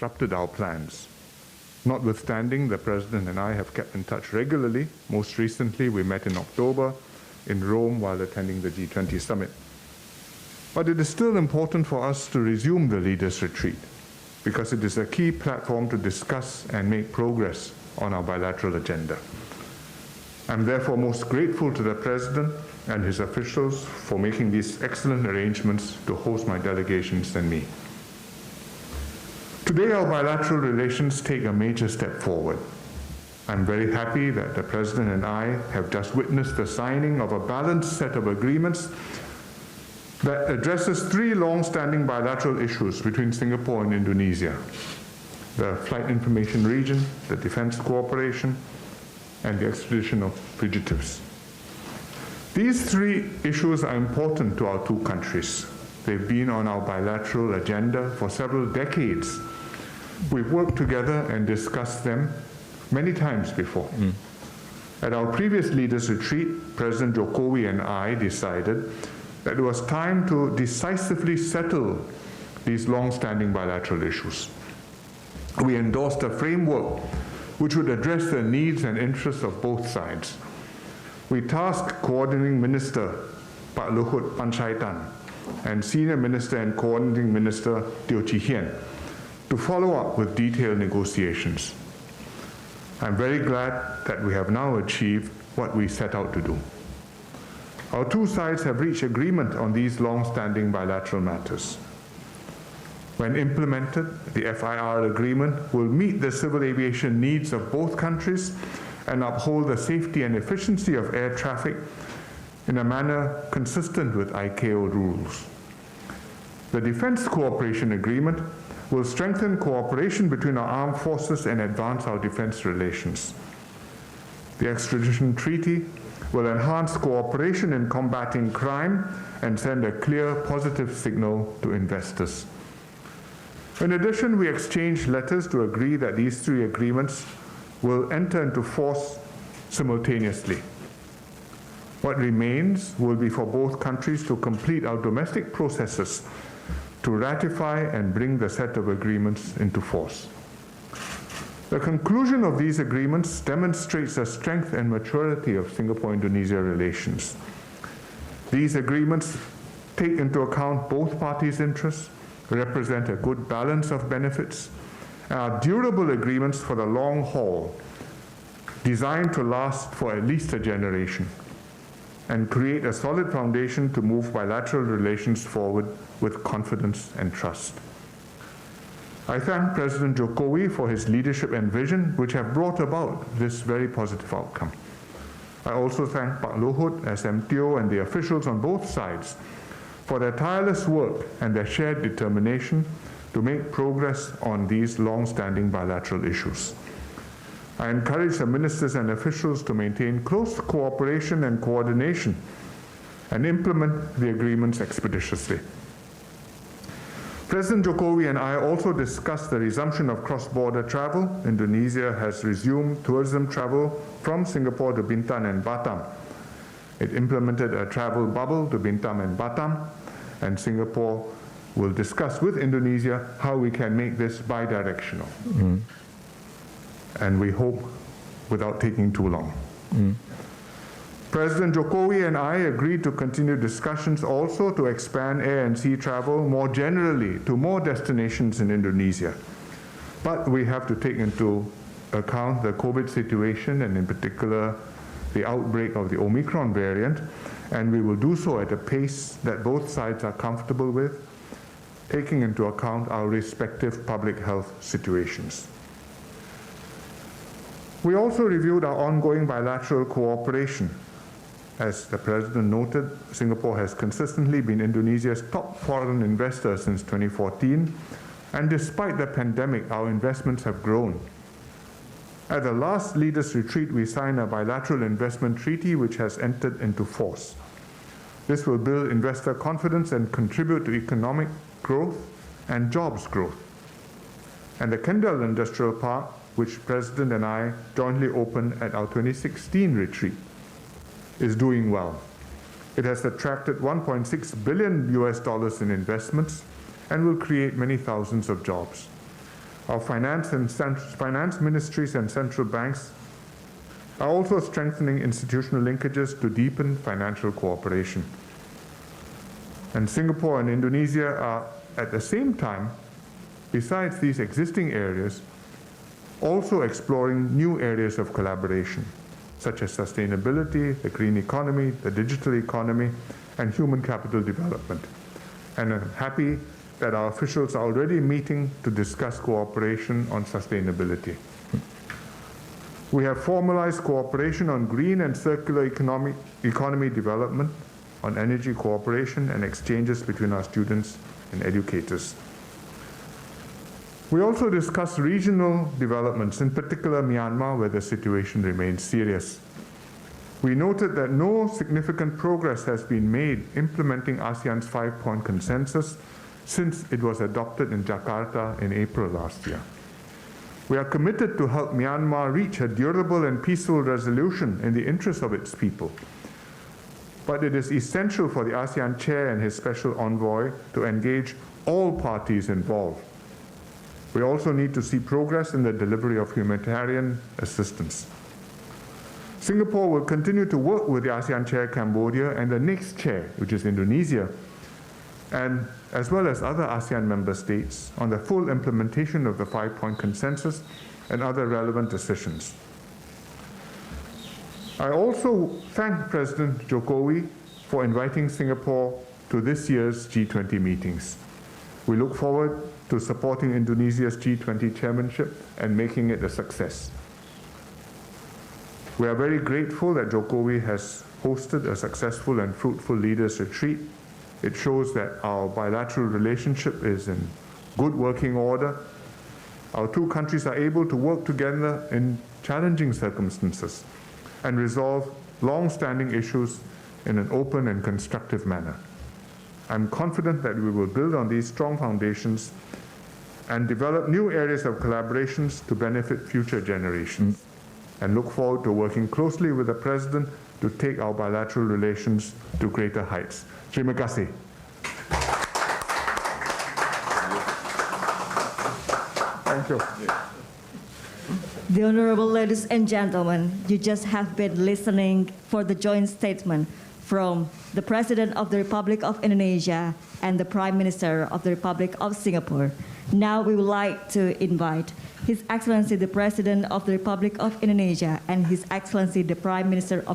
disrupted our plans. Notwithstanding, the President and I have kept in touch regularly. Most recently, we met in October in Rome while attending the G20 summit. But it is still important for us to resume the leaders' retreat because it is a key platform to discuss and make progress on our bilateral agenda. I'm therefore most grateful to the President and his officials for making these excellent arrangements to host my delegations and me. Today, our bilateral relations take a major step forward. I'm very happy that the President and I have just witnessed the signing of a balanced set of agreements that addresses three long-standing bilateral issues between Singapore and Indonesia: the flight information region, the defense cooperation, and the extradition of fugitives. These three issues are important to our two countries. They've been on our bilateral agenda for several decades. We've worked together and discussed them many times before. At our previous leaders' retreat, President Jokowi and I decided that it was time to decisively settle these long-standing bilateral issues. We endorsed a framework which would address the needs and interests of both sides. We tasked Coordinating Minister Pak Luhut Panjaitan and Senior Minister and Coordinating Minister Teo Chee Hean to follow up with detailed negotiations. I'm very glad that we have now achieved what we set out to do. Our two sides have reached agreement on these long-standing bilateral matters. When implemented, the FIR agreement will meet the civil aviation needs of both countries and uphold the safety and efficiency of air traffic in a manner consistent with ICAO rules. The Defense Cooperation Agreement will strengthen cooperation between our armed forces and advance our defense relations. The Extradition Treaty will enhance cooperation in combating crime and send a clear, positive signal to investors. In addition, we exchanged letters to agree that these three agreements will enter into force simultaneously. What remains will be for both countries to complete our domestic processes to ratify and bring the set of agreements into force. The conclusion of these agreements demonstrates the strength and maturity of Singapore-Indonesia relations. These agreements take into account both parties' interests, represent a good balance of benefits, and are durable agreements for the long haul, designed to last for at least a generation, and create a solid foundation to move bilateral relations forward with confidence and trust. I thank President Jokowi for his leadership and vision, which have brought about this very positive outcome. I also thank Pak Luhut, SMTO, and the officials on both sides for their tireless work and their shared determination to make progress on these long-standing bilateral issues. I encourage the ministers and officials to maintain close cooperation and coordination and implement the agreements expeditiously. President Jokowi and I also discussed the resumption of cross-border travel. Indonesia has resumed tourism travel from Singapore to Bintan and Batam. It implemented a travel bubble to Bintan and Batam, and Singapore will discuss with Indonesia how we can make this bidirectional. And we hope without taking too long. President Jokowi and I agreed to continue discussions also to expand air and sea travel more generally to more destinations in Indonesia. But we have to take into account the COVID situation and in particular the outbreak of the Omicron variant, and we will do so at a pace that both sides are comfortable with, taking into account our respective public health situations. We also reviewed our ongoing bilateral cooperation. As the President noted, Singapore has consistently been Indonesia's top foreign investor since 2014, and despite the pandemic, our investments have grown. At the last leaders' retreat, we signed a bilateral investment treaty which has entered into force. This will build investor confidence and contribute to economic growth and jobs growth. And the Kendal Industrial Park, which President and I jointly opened at our 2016 retreat, is doing well. It has attracted $1.6 billion in investments and will create many thousands of jobs. Our finance ministries and central banks are also strengthening institutional linkages to deepen financial cooperation. And Singapore and Indonesia are, at the same time, besides these existing areas, also exploring new areas of collaboration, such as sustainability, the green economy, the digital economy, and human capital development. And I'm happy that our officials are already meeting to discuss cooperation on sustainability. We have formalized cooperation on green and circular economy development, on energy cooperation and exchanges between our students and educators. We also discussed regional developments, in particular Myanmar, where the situation remains serious. We noted that no significant progress has been made implementing ASEAN's 5-point consensus since it was adopted in Jakarta in April last year. We are committed to help Myanmar reach a durable and peaceful resolution in the interest of its people. But it is essential for the ASEAN chair and his special envoy to engage all parties involved. We also need to see progress in the delivery of humanitarian assistance. Singapore will continue to work with the ASEAN chair Cambodia and the next chair, which is Indonesia, and as well as other ASEAN member states on the full implementation of the 5-point consensus and other relevant decisions. I also thank President Jokowi for inviting Singapore to this year's G20 meetings. We look forward to supporting Indonesia's G20 chairmanship and making it a success. We are very grateful that Jokowi has hosted a successful and fruitful leaders' retreat. It shows that our bilateral relationship is in good working order. Our two countries are able to work together in challenging circumstances and resolve long-standing issues in an open and constructive manner. I'm confident that we will build on these strong foundations and develop new areas of collaborations to benefit future generations, and look forward to working closely with the President to take our bilateral relations to greater heights. Terima kasih. Thank you. The Honorable ladies and gentlemen, you just have been listening for the joint statement from the President of the Republic of Indonesia and the Prime Minister of the Republic of Singapore. Now we would like to invite His Excellency the President of the Republic of Indonesia and His Excellency the Prime Minister of